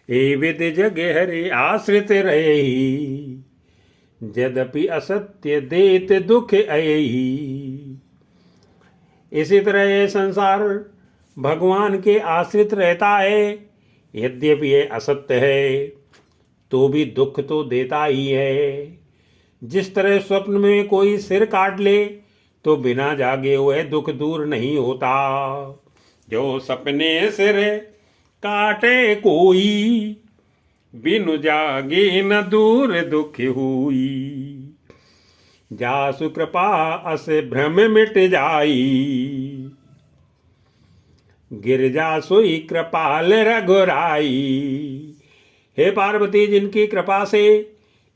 ए with जग हरे आश्रित रही, यद्यपि असत्य देत दुख अयही। इसी तरह ये संसार भगवान के आश्रित रहता है, यद्यपि ये असत्य है तो भी दुख तो देता ही है। जिस तरह स्वप्न में कोई सिर काट ले तो बिना जागे हुए दुख दूर नहीं होता, जो सपने सिर काटे कोई, बिनु जागे न दूर दुख हुई। जासु कृपा अस भ्रम मिट जाई, गिरजा सोई कृपाल रघुराई। हे पार्वती, जिनकी कृपा से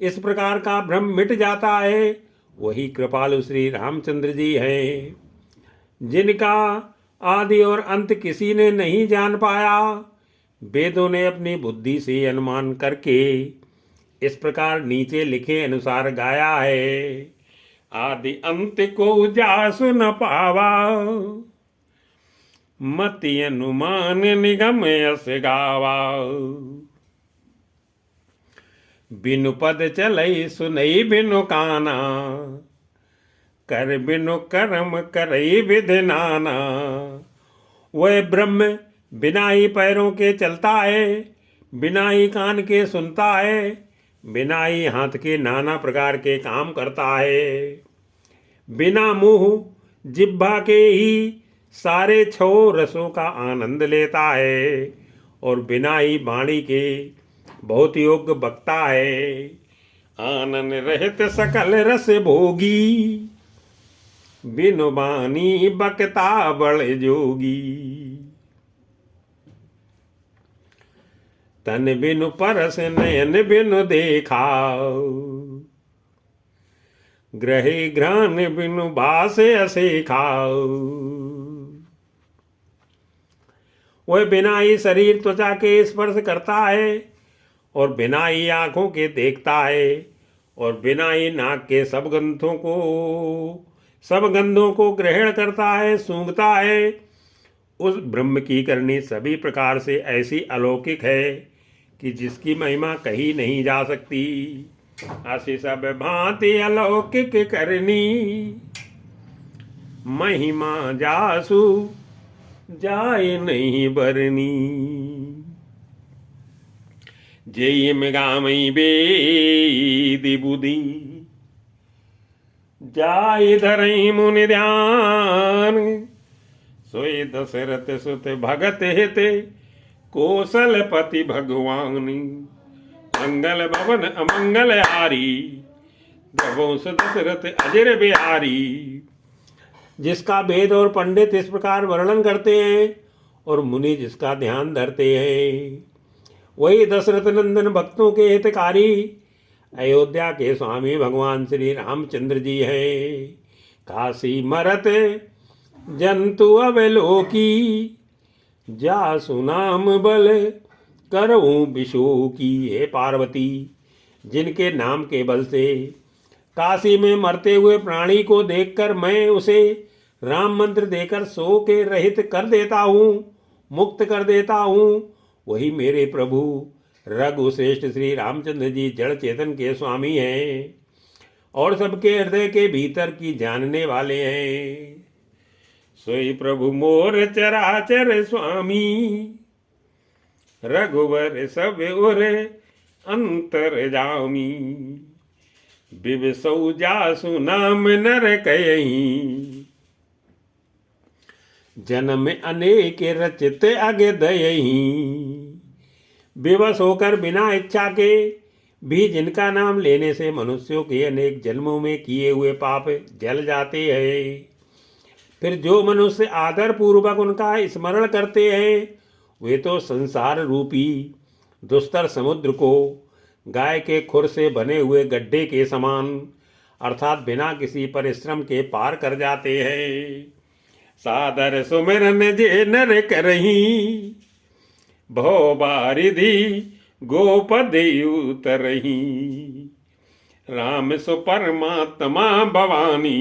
इस प्रकार का भ्रम मिट जाता है वही कृपालु श्री रामचंद्र जी हैं, जिनका आदि और अंत किसी ने नहीं जान पाया। वेदों ने अपनी बुद्धि से अनुमान करके इस प्रकार नीचे लिखे अनुसार गाया है। आदि अंत को जासु न पावा, मति अनुमान निगम यस गावा। बिनु पद चलई सुनई बिनु काना, कर बिनु कर्म करई विधि नाना। वह ब्रह्म बिना ही पैरों के चलता है, बिना ही कान के सुनता है, बिना ही हाथ के नाना प्रकार के काम करता है, बिना मुंह जिह्वा के ही सारे छो रसों का आनंद लेता है, और बिना ही वाणी के बहुत योग्य बकता है। आनंद रहित सकल रस भोगी, बिनु बानी बकता बड़ जोगी। तन बिनु परस नयन बिनु देखा, ग्रहे घ्राण बिनु भासे असेखा। वह बिना ही शरीर त्वचा के स्पर्श करता है, और बिना ही आंखों के देखता है, और बिना ही नाक के सब गंधों को ग्रहण करता है, सूंघता है। उस ब्रह्म की करनी सभी प्रकार से ऐसी अलौकिक है कि जिसकी महिमा कही नहीं जा सकती। ऐसी सब भांति अलौकिक करनी, महिमा जासु जाए नहीं बरनी। जय मृगामयी वेदी बुद्धि, जाय धरई मुनि ध्यान। सोई दशरथ सुत भगत हित, कौशलपति भगवानी। मंगल भवन अमंगल हारी, प्रभु दशरथ अजर बिहारी। जिसका वेद और पंडित इस प्रकार वर्णन करते हैं, और मुनि जिसका ध्यान धरते हैं, वही दशरथ नंदन भक्तों के हितकारी अयोध्या के स्वामी भगवान श्री रामचंद्र जी हैं। काशी मरत जंतु अवलोकी, जासु नाम बल करऊं विशोकी। हे पार्वती, जिनके नाम के बल से काशी में मरते हुए प्राणी को देखकर मैं उसे राम मंत्र देकर शोक के रहित कर देता हूँ, मुक्त कर देता हूँ, वही मेरे प्रभु रघुश्रेष्ठ श्री रामचंद्र जी जड़ चेतन के स्वामी हैं, और सबके हृदय के भीतर की जानने वाले हैं। सोई प्रभु मोर चराचर स्वामी, रघुवर सब उर अंतर जामी। बिबसौ जासु नाम नर कयहि, जन्म अनेक रचित अग दयहि। विवश होकर बिना इच्छा के भी जिनका नाम लेने से मनुष्यों के अनेक जन्मों में किए हुए पाप जल जाते हैं, फिर जो मनुष्य आदर पूर्वक उनका स्मरण करते हैं, वे तो संसार रूपी दुस्तर समुद्र को गाय के खुर से बने हुए गड्ढे के समान, अर्थात बिना किसी परिश्रम के पार कर जाते हैं। सादर सुमिरन जे नर करही, भो बारिधि गोपद उतरही। राम सो परमात्मा भवानी,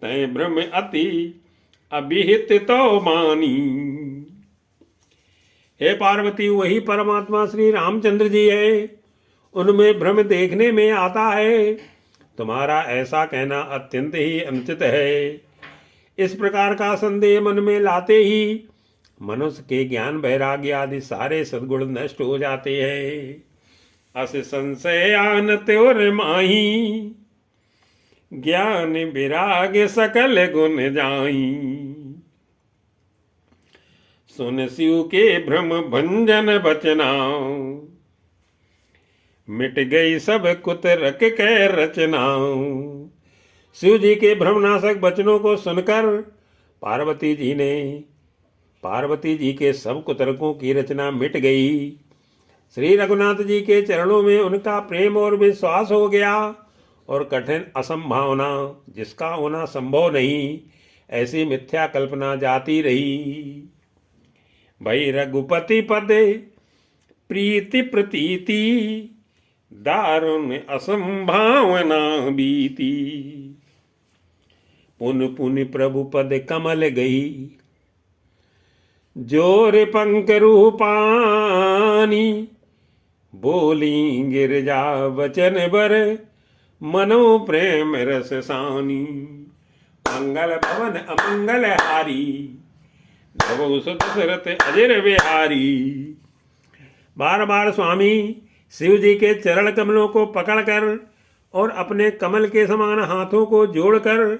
तय ब्रह्म अति अभिहित तो मानी। हे पार्वती, वही परमात्मा श्री रामचंद्र जी है, उनमें भ्रम देखने में आता है। तुम्हारा ऐसा कहना अत्यंत ही अनुचित है। इस प्रकार का संदेह मन में लाते ही मनुष्य के ज्ञान वैराग्य आदि सारे सद्गुण नष्ट हो जाते हैं। अस संशय आन त्योर माही, ज्ञान विराग सकल गुण जाई। सुन शिव के भ्रम भंजन बचना, मिट गई सब कुतरक कै रचना। शिव जी के भ्रमनाशक वचनों को सुनकर पार्वती जी के सब कुतरकों की रचना मिट गई। श्री रघुनाथ जी के चरणों में उनका प्रेम और विश्वास हो गया और कठिन असंभावना, जिसका होना संभव नहीं, ऐसी मिथ्या कल्पना जाती रही। भई रघुपति पद प्रीति प्रतीति, दारुण असंभावना बीती। पुन पुन प्रभु पद कमल गई, जोर पंक रूपानी। बोली गिरजा वचन बर, मनो प्रेम रस सानी। मंगल भवन अमंगल हारी, नभो सुत दशरथ अजर बिहारी। बार बार स्वामी शिव जी के चरण कमलों को पकड़कर और अपने कमल के समान हाथों को जोड़कर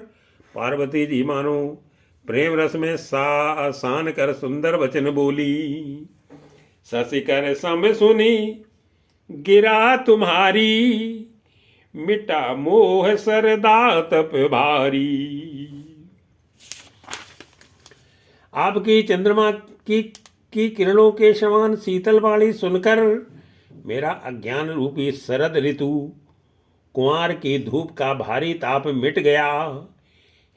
पार्वती जी मानो प्रेम रस में आसान कर सुंदर वचन बोली। शशिकर सम सुनी गिरा तुम्हारी, मिटा मोह सरदा तप भारी। आपकी चंद्रमा की किरणों के समान शीतल वाणी सुनकर मेरा अज्ञान रूपी शरद ऋतु कुंवार की धूप का भारी ताप मिट गया।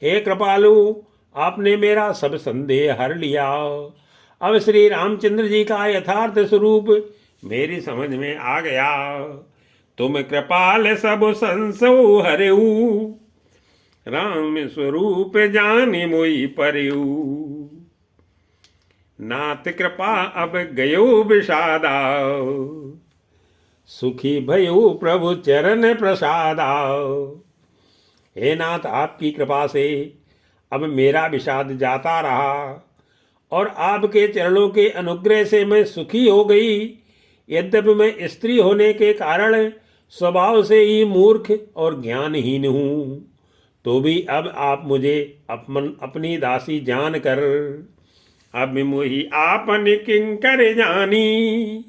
हे कृपालु, आपने मेरा सब संदेह हर लिया। अब श्री रामचंद्र जी का यथार्थ स्वरूप मेरी समझ में आ गया। तुम कृपाल सब संसो हरेऊ, राम स्वरूप जाने मोई परेऊ। नाथ कृपा अब गयो विषादा, सुखी भयो प्रभु चरण प्रसादा। हे नाथ, आपकी कृपा से अब मेरा विषाद जाता रहा और आपके चरणों के अनुग्रह से मैं सुखी हो गई। यद्यपि मैं स्त्री होने के कारण स्वभाव से ही मूर्ख और ज्ञानहीन हूँ, तो भी अब आप मुझे अपनी दासी जानकर अब मोहि आपन किंकर जानी।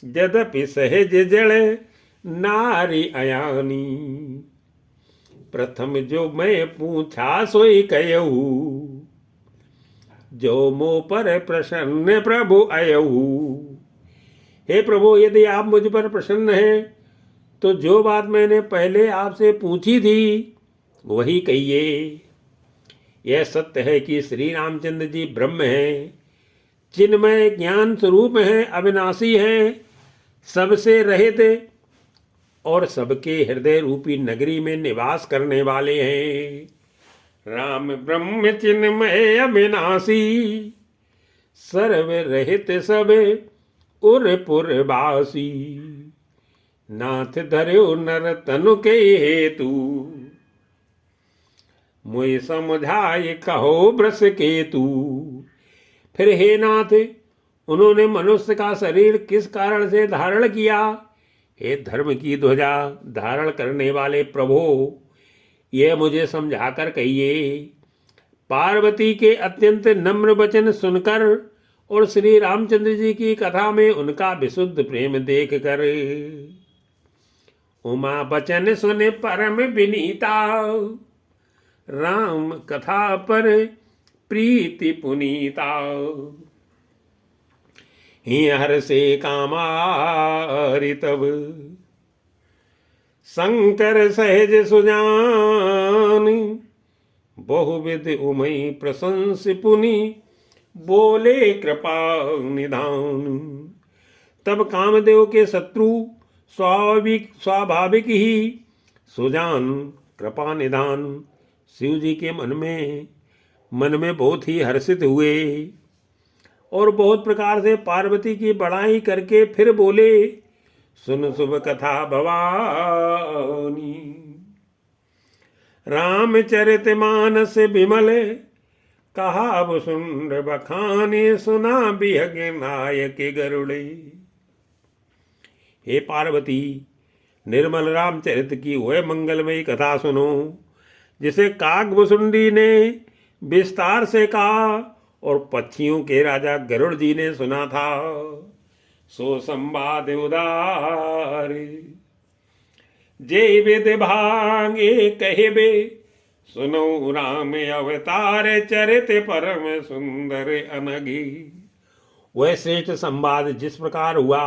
यद्यपि सहज जड़ नारी अयानी, प्रथम जो मैं पूछा सोई कहू। जो मो पर प्रसन्न प्रभु अयहू। हे प्रभु, यदि आप मुझ पर प्रसन्न हैं तो जो बात मैंने पहले आपसे पूछी थी वही कहिए। यह सत्य है कि श्री रामचंद्र जी ब्रह्म हैं, चिन्मय ज्ञान स्वरूप हैं, अविनाशी हैं, सबसे रहित और सबके हृदय रूपी नगरी में निवास करने वाले हैं। राम ब्रह्म चिन्मय अविनाशी, सर्व रहित सब उरपुर वासी। नाथ धर्यो नर तनु के हेतु, मुझे समझाए कहो ब्रस केतु। फिर हे नाथ, उन्होंने मनुष्य का शरीर किस कारण से धारण किया? हे धर्म की ध्वजा धारण करने वाले प्रभो, यह मुझे समझाकर कहिए। पार्वती के अत्यंत नम्र वचन सुनकर और श्री रामचंद्र जी की कथा में उनका विशुद्ध प्रेम देख कर उमा वचन सुने परम विनीता। राम कथा पर प्रीति पुनीता। ही हर से कामारि तब, शंकर सहज सुजान। बहुविध उमई प्रशंस पुनि, बोले कृपा निधान। तब कामदेव के शत्रु स्वाभाविक ही सुजान कृपा निधान शिव जी के मन में बहुत ही हर्षित हुए और बहुत प्रकार से पार्वती की बड़ाई करके फिर बोले, सुन शुभ कथा भवानी, रामचरित मानस विमल, कहा अब सुन बखाने, सुना बिहग नायक गरुड़े। हे पार्वती, निर्मल रामचरित की वह मंगलमयी कथा सुनो जिसे काकभुसुंडी ने विस्तार से कहा और पक्षियों के राजा गरुड़ जी ने सुना था। सो संवाद उदार जय वेद भांगे कहेबे, सुनो राम अवतार चरित परम सुंदर अनघी। वह श्रेष्ठ संवाद जिस प्रकार हुआ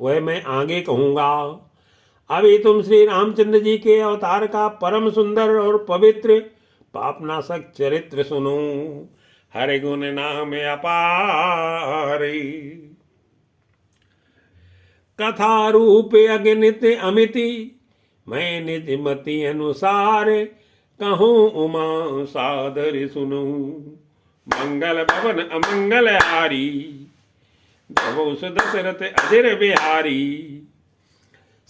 वह मैं आगे कहूंगा। अभी तुम श्री रामचंद्र जी के अवतार का परम सुंदर और पवित्र पापनाशक चरित्र सुनो। हरि गुण नाम अपारे, कथा रूप अगणित अमिति, मैं निज मति अनुसार कहूँ उमा सादर सुनो। मंगल भवन अमंगल हारी, प्रभु दशरथ अजर बिहारी।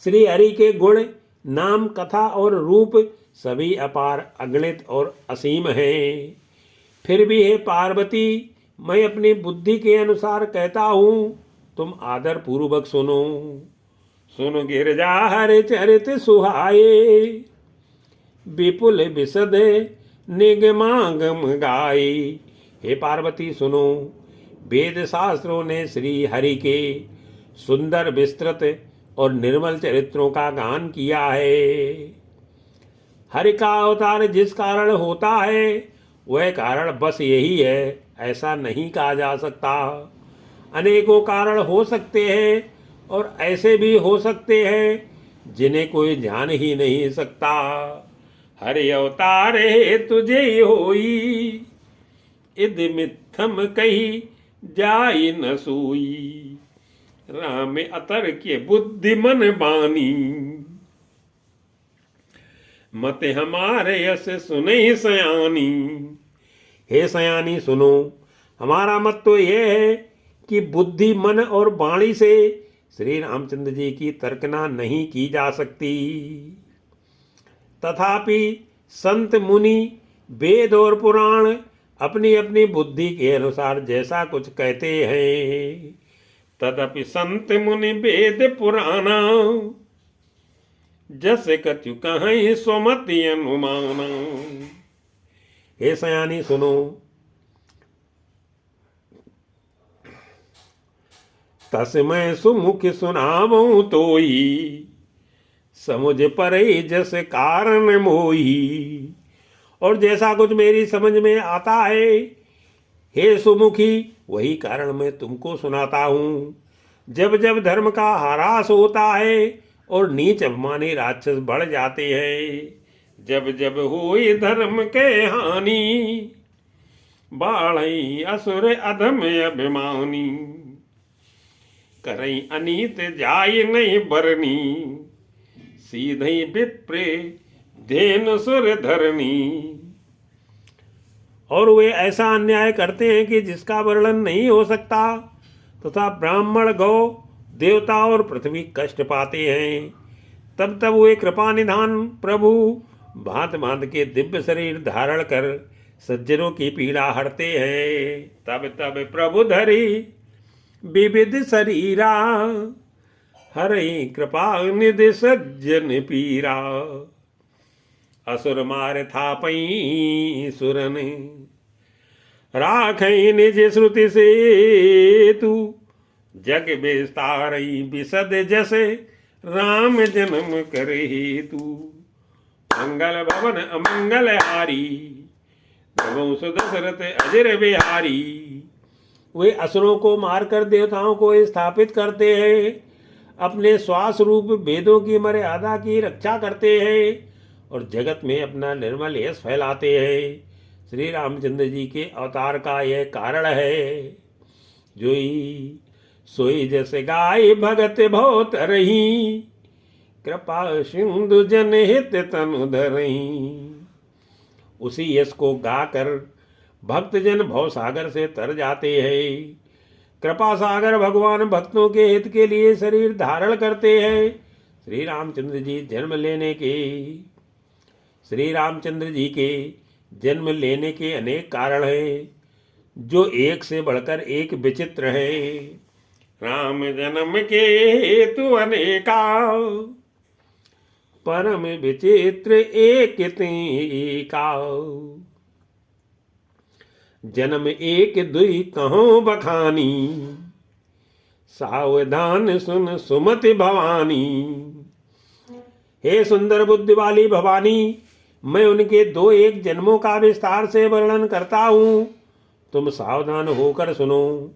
श्री हरि के गुण, नाम, कथा और रूप सभी अपार, अगणित और असीम हैं। फिर भी हे पार्वती, मैं अपनी बुद्धि के अनुसार कहता हूँ, तुम आदर पूर्वक सुनो। सुनो गिरजा हरि चरित सुहाए, विपुल विशद निगमागम गाए। हे पार्वती सुनो, वेद शास्त्रों ने श्री हरि के सुंदर विस्तृत और निर्मल चरित्रों का गान किया है। हरि का अवतार जिस कारण होता है वह कारण बस यही है, ऐसा नहीं कहा जा सकता। अनेकों कारण हो सकते हैं और ऐसे भी हो सकते हैं जिन्हें कोई जान ही नहीं सकता। हरि अवतार है तुझे होई, इद मिथम कही जाई न सोई। राम अतर के बुद्धि मन बानी, मत हमारे यश सुने सयानी। हे सयानी सुनो, हमारा मत तो यह है कि बुद्धि, मन और वाणी से श्री रामचंद्र जी की तर्कना नहीं की जा सकती। तथापि संत मुनि, वेद और पुराण अपनी अपनी बुद्धि के अनुसार जैसा कुछ कहते हैं। तदपि संत मुनि वेद पुराना, जस कछु कहीं स्वमति अनुमाना। हे सयानी सुनो, तस मैं सुमुख सुनावूं तोई, समुझ परे जस कारण मोही। और जैसा कुछ मेरी समझ में आता है हे सुमुखी, वही कारण मैं तुमको सुनाता हूँ। जब जब धर्म का ह्रास होता है और नीच अभिमानी राक्षस बढ़ जाते हैं, जब जब हुई धर्म के हानि, बाढ़ई असुर अधम अभिमानी। करई अनीत जाय नहीं बरनी, सीधई विप्रे धेनु सुर धरनी। और वे ऐसा अन्याय करते हैं कि जिसका वर्णन नहीं हो सकता, तथा ब्राह्मण, गौ, देवता और पृथ्वी कष्ट पाते हैं। तब तब वे कृपा निधान प्रभु भांत भांत के दिव्य शरीर धारण कर सज्जनों की पीड़ा हरते हैं। तब तब प्रभु धरी विविध शरीरा, हरि कृपा निधि सज्जन पीरा। असुर मार थापई सुरन, राखई निज श्रुति से तू। जग विस्तारई विशद जैसे, राम जन्म करे तू। मंगल भवन अमंगल हारी, प्रभु दशरथ अजर बिहारी। वे असुरों को मारकर देवताओं को स्थापित करते हैं, अपने श्वास रूप वेदों की मर्यादा की रक्षा करते हैं और जगत में अपना निर्मल यश फैलाते हैं। श्री रामचंद्र जी के अवतार का यह कारण है। जोई सोई जैसे गाय भगत बहुत रही, कृपा सिंधु जन हित तनु धरही। उसी यश को गाकर भक्तजन भव सागर से तर जाते हैं। कृपा सागर भगवान भक्तों के हित के लिए शरीर धारण करते हैं। श्री रामचंद्र जी के जन्म लेने के अनेक कारण हैं, जो एक से बढ़कर एक विचित्र है। राम जन्म के हेतु अनेका, परम विचित्र एक का। जन्म एक दुई कहो बखानी, सावधान सुन सुमति भवानी। हे सुंदर बुद्धि वाली भवानी, मैं उनके दो एक जन्मों का विस्तार से वर्णन करता हूं, तुम सावधान होकर सुनो।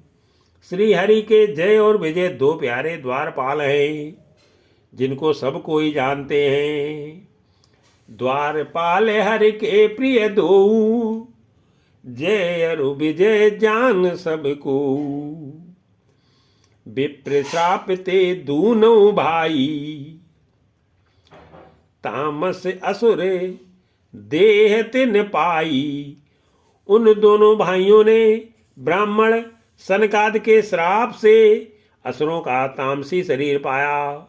श्री हरि के जय और विजय दो प्यारे द्वारपाल हैं, जिनको सब कोई जानते हैं। द्वारपाल हरि के प्रिय दो, जय अरु विजय जान सबको। विप्र श्राप ते दूनो भाई, तामस असुर देह तिन पाई। उन दोनों भाइयों ने ब्राह्मण सनकाद के श्राप से असुरों का तामसी शरीर पाया।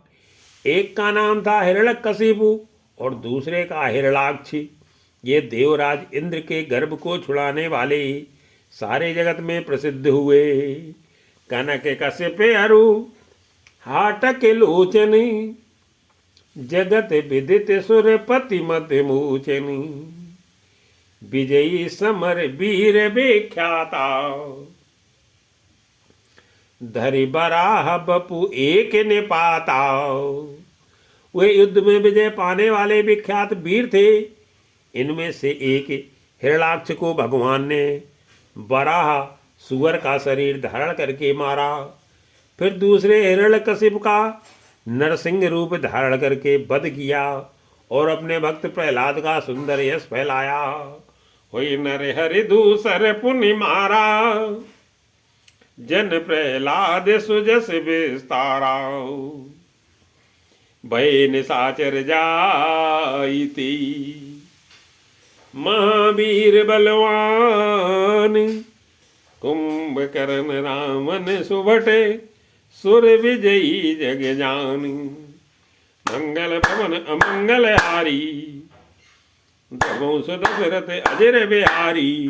एक का नाम था हिरण्यकशिपु और दूसरे का हिरणाक्ष। ये देवराज इंद्र के गर्भ को छुड़ाने वाले सारे जगत में प्रसिद्ध हुए। कनक कश्यप अरु हाटक लोचन, जगत विदित सुरपति मत मोचन। विजयी समर वीर विख्याता, धरि बराह बपु एक ने पाता। वे युद्ध में विजय पाने वाले विख्यात वीर थे। इनमें से एक हिरणाक्ष को भगवान ने बराह सुअर का शरीर धारण करके मारा। फिर दूसरे हिरण्यकशिप का नरसिंह रूप धारण करके वध किया और अपने भक्त प्रहलाद का सुंदर यश फैलाया। हुई नर हरि दूसर पुनि मारा, जन प्रहलाद सुजस विस्तारा। भय निशाचर जाईती, महावीर बलवान। कुंभकर्ण रामन सुभटे, सुर विजयी जग जान। मंगल भवन अमंगल हारी, दबों दशरथ अजर बिहारी।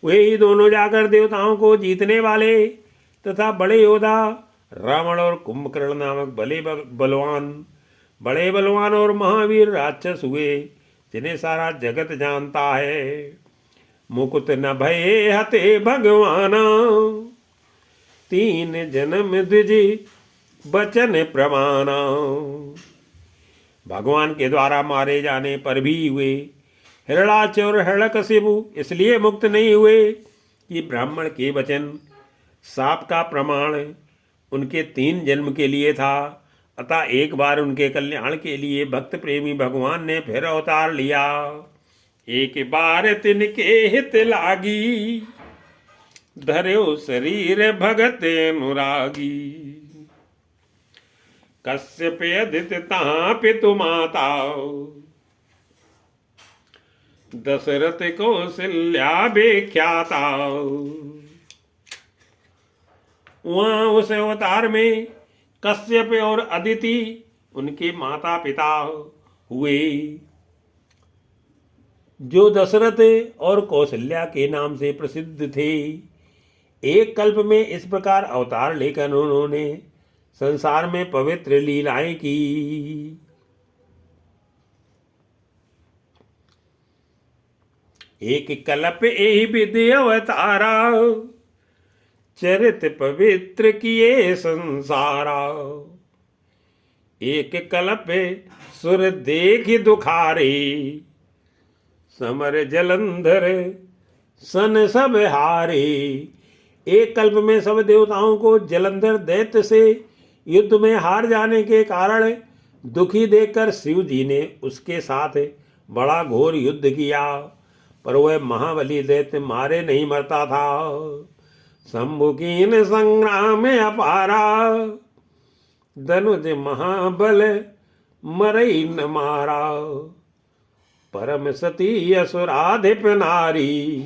वे दोनों जाकर देवताओं को जीतने वाले तथा बड़े योद्धा रावण और कुंभकर्ण नामक बड़े बलवान और महावीर राक्षस हुए, जिन्हें सारा जगत जानता है। मुकुट न भये हते भगवाना, तीन जन्म द्विज बचन प्रमाणा। भगवान के द्वारा मारे जाने पर भी वे हिरणाक्ष और हिरण्यकशिपु इसलिए मुक्त नहीं हुए कि ब्राह्मण के वचन साप का प्रमाण उनके 3 जन्म के लिए था। अतः एक बार उनके कल्याण के लिए भक्त प्रेमी भगवान ने फिर अवतार लिया। एक बार तिनके हित लागी, धर्यो शरीर भगत अनुरागी। कश्यप अदित तहाँ पितु माता, दशरथ कौशल्या विख्याता। वहां उस अवतार में कश्यप और अदिति उनके माता पिता हुए, जो दशरथ और कौशल्या के नाम से प्रसिद्ध थे। एक कल्प में इस प्रकार अवतार लेकर उन्होंने संसार में पवित्र लीलाएं की। एक कल्प यही विधि अवतारा, चरित पवित्र किए संसारा। एक कल्प सुर देख दुखारे, समर जलंधर सन सब हारे। एक कल्प में सब देवताओं को जलंधर दैत्य से युद्ध में हार जाने के कारण दुखी देखकर शिव जी ने उसके साथ बड़ा घोर युद्ध किया, पर वह महाबली दैत्य मारे नहीं मरता था। शंभुकीन संग्राम अपारा, धनुज महाबल मरई न मारा। परम सती असुराधिप नारी,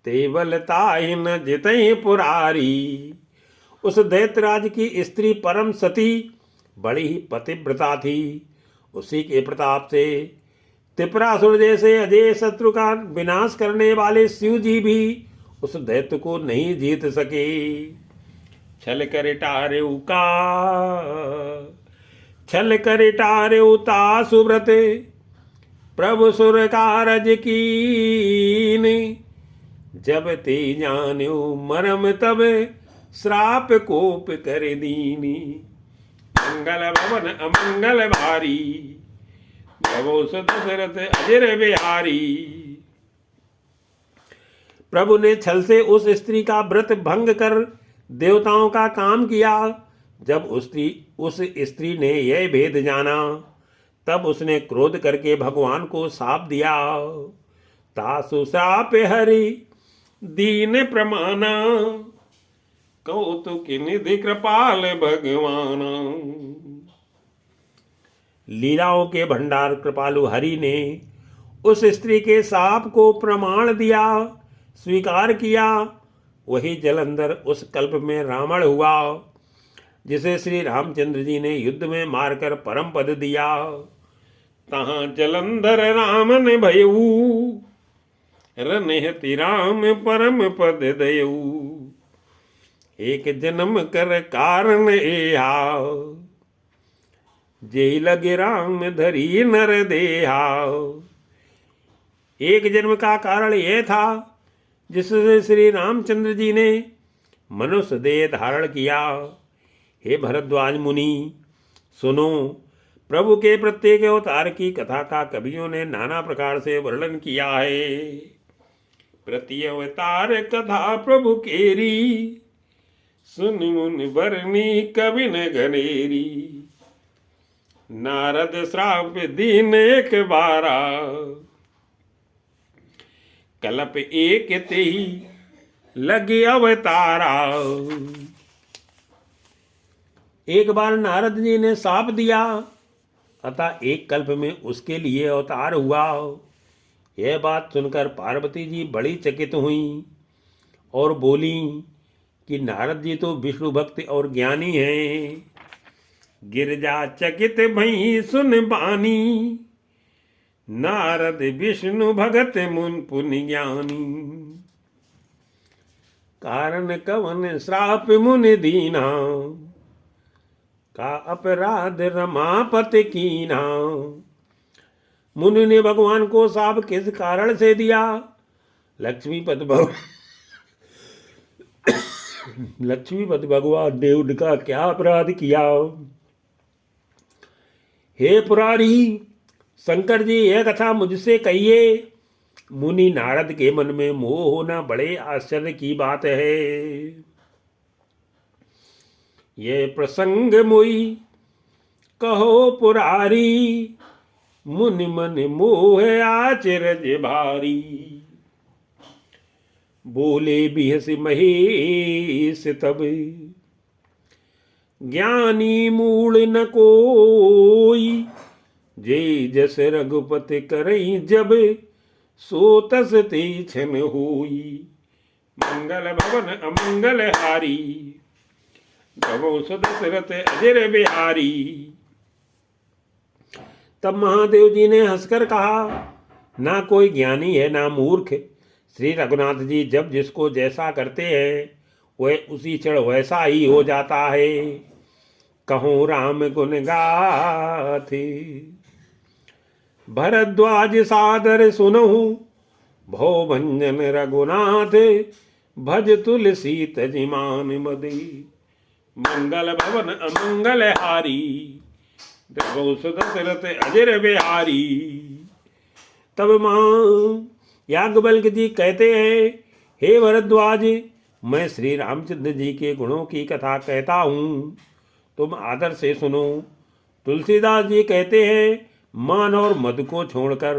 तेवल ताहि न जितहि पुरारी। उस दैत्यराज की स्त्री परम सती बड़ी ही पतिव्रता थी। उसी के प्रताप से त्रिपुरासुर जैसे अजय शत्रु का विनाश करने वाले शिव जी भी उस दैत्य को नहीं जीत सके। छल कर टारेउ का, छल कर टारेउ ता सुव्रत, प्रभु सुर कारज कीन। जब ते जान्यो मरम तब, श्राप कोप कर दीनी। मंगल भवन अमंगल भारी, प्रभु दशरथ अजर बिहारी। प्रभु ने छल से उस स्त्री का व्रत भंग कर देवताओं का काम किया। जब उस स्त्री ने यह भेद जाना, तब उसने क्रोध करके भगवान को शाप दिया। तासु शाप हरि दीन प्रमाना, कौतुक निधि कृपाल भगवान। लीलाओं के भंडार कृपालु हरि ने उस स्त्री के शाप को प्रमाण दिया, स्वीकार किया। वही जलंधर उस कल्प में रावण हुआ, जिसे श्री रामचंद्र जी ने युद्ध में मारकर परम पद दिया। तहां जलंधर रामन भयऊ, रनहति राम परम पद दयऊ। एक जन्म कर कारण एहा, जे लगे राम धरी नर देहा। एक जन्म का कारण यह था जिससे श्री रामचंद्र जी ने मनुष्य देह धारण किया। हे भरद्वाज मुनि, सुनो, प्रभु के प्रत्येक अवतार की कथा का कवियों ने नाना प्रकार से वर्णन किया है। प्रति अवतार कथा प्रभु केरी, सुन मुनि बरनी कवि न गनेरी। नारद श्राप दीन एक बारा, कल्प एक तेहि लगे अवतारा। एक बार नारद जी ने शाप दिया, अतः एक कल्प में उसके लिए अवतार हुआ। यह बात सुनकर पार्वती जी बड़ी चकित हुई और बोली कि नारद जी तो विष्णु भक्त और ज्ञानी हैं। गिरजा चकित भई सुन बानी, नारद विष्णु भगत मुन पुनि ज्ञानी। कारण कवन श्राप मुनि दीना, का अपराध रमापति कीना। मुनि ने भगवान को शाप किस कारण से दिया? लक्ष्मीपति भगवान ने उनका क्या अपराध किया? हे पुरारी, शंकर जी यह कथा मुझसे कहिए। मुनि नारद के मन में मोह होना बड़े आश्चर्य की बात है। ये प्रसंग मोई कहो पुरारी, मुनि मन मोह आचरज भारी। बोले बिहस महेश तब, ज्ञानी मूल न कोई। जे जस रघुपति करई जब, सो तस ते छन होई। मंगल भवन अमंगल हारी, गवो दशरथ अजर बिहारी। तब महादेव जी ने हंसकर कहा, ना कोई ज्ञानी है ना मूर्ख। श्री रघुनाथ जी जब जिसको जैसा करते हैं वह उसी क्षण वैसा ही हो जाता है। कहूँ राम गुण गाथे, भरद्वाज सादर सुनहु। भव भंजन रघुनाथ, भज तुलसी तजिमान मदे। मंगल भवन अमंगल हारी, दशरथ अजर बिहारी। तब मां याज्ञवल्क्य जी कहते हैं, हे भरद्वाज, मैं श्री रामचंद्र जी के गुणों की कथा कहता हूँ, तुम आदर से सुनो। तुलसीदास जी कहते हैं, मान और मद को छोड़कर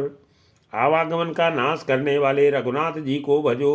आवागमन का नाश करने वाले रघुनाथ जी को भजो।